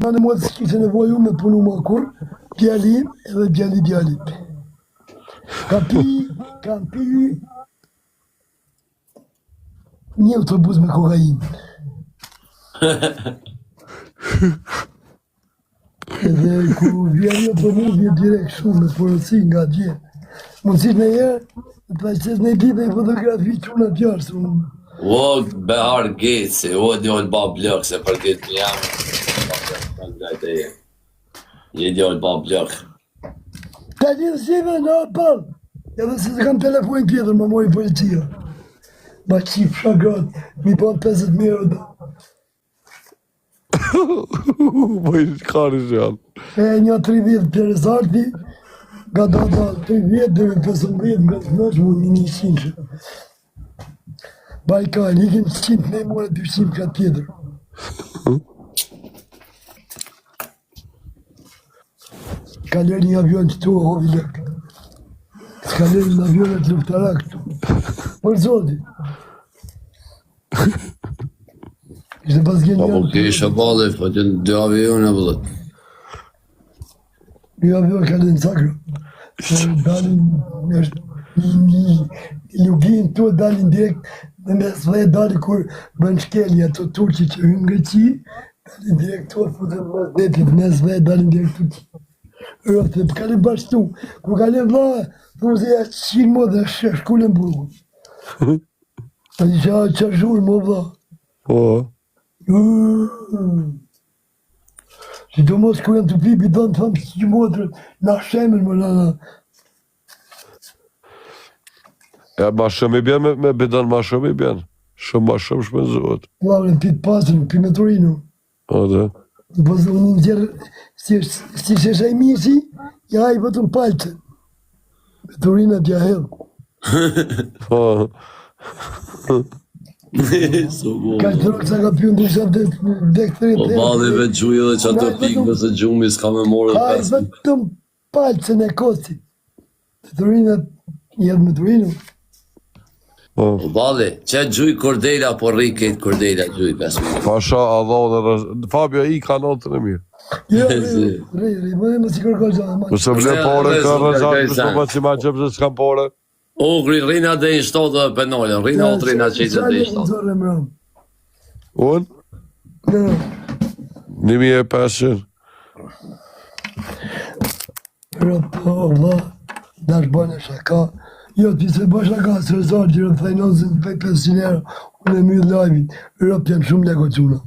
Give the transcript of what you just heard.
Ma në modë s'kishe nevoj unë me punu ma kur, djalim edhe djalim. Kam pi një autobus me kokainë. Edhe ku vjen autobus vjen direkt shumë me porosi nga dje. Mundësisht në herë, të paqes në ditë e fotografi që unë atë jarë, O, behar geci, o, djollë ba blok, se për këtë jam. Je djollë ba blok. Ta një dhësime në apal, edhe se kam telefon tjetër, më mori policia. Ma qip shagat, mi pa 50.000 euro. Po i shkari shjallë. E një 30 për rezarti, nga data 30 dhe 15 nga të nëshë mu një 100. Bajkal, ikim 100, ne more 200 ka tjetër. Kaler një avion që tu o hovi lëk. S'kaler një avionet luftarak tu. Për zoti. Ishte pas gjenja... Po kisha bale, po që në 2 avion e bëllët. Një avion kaler në sakro. Dalin, një lugin tu dalin direkt, në mes vëje dalin kur bën shkelja ato turqi që hynë Greqi, dalin direkt tu, futën mes detit, mes vëje dalin direkt tu. Rëftë, kalim bashtu, ku kalim vla, thunë se jashtë 100 më dhe shkullën burgu. A di që zhurë më vla. Po. Si do mos ku janë të pipi, do në thamë që modrën, na shemen më nana. Ja, ma shumë i bjen me bidan, ma shumë i bjen. Shumë ma shumë shpenzohet. Laurën, pitë pasën, pi me Torino. O, dhe. Bëzë unë në gjerë, si shesha i misi, ja i vëtën palëtën. Me Torino t'ja helë. Po. Ka Ka që rëkë sa ka pju në dusha vdek të rritë. Po balive gjujë dhe që ato pikë mëse gjumi s'ka me morë dhe Ka i vëtën palëtën e kosti. Me Torino, jetë me Torino. Po. Po bali, që gjujë kordela, po rri këtë kordela gjujë 5 minutë. Pasha, Allah në rëzë. Fabio, i ka notën e mirë. Jo, rri, më dhe më si kërkoj gjanë. Nëse vle pore, ka rëzat, përso ma që ma qëpë se s'kam pore. O, rina dhe i 7 dhe penolën, rina o 3 që i dhe i 7. Unë? 1500. Po, vla, dash bënë shaka. Jo, ti se bë shaka, së rëzarë, gjërën thajnozën, 500 euro, unë e mjë lajvit. Rëpë janë shumë leko quna.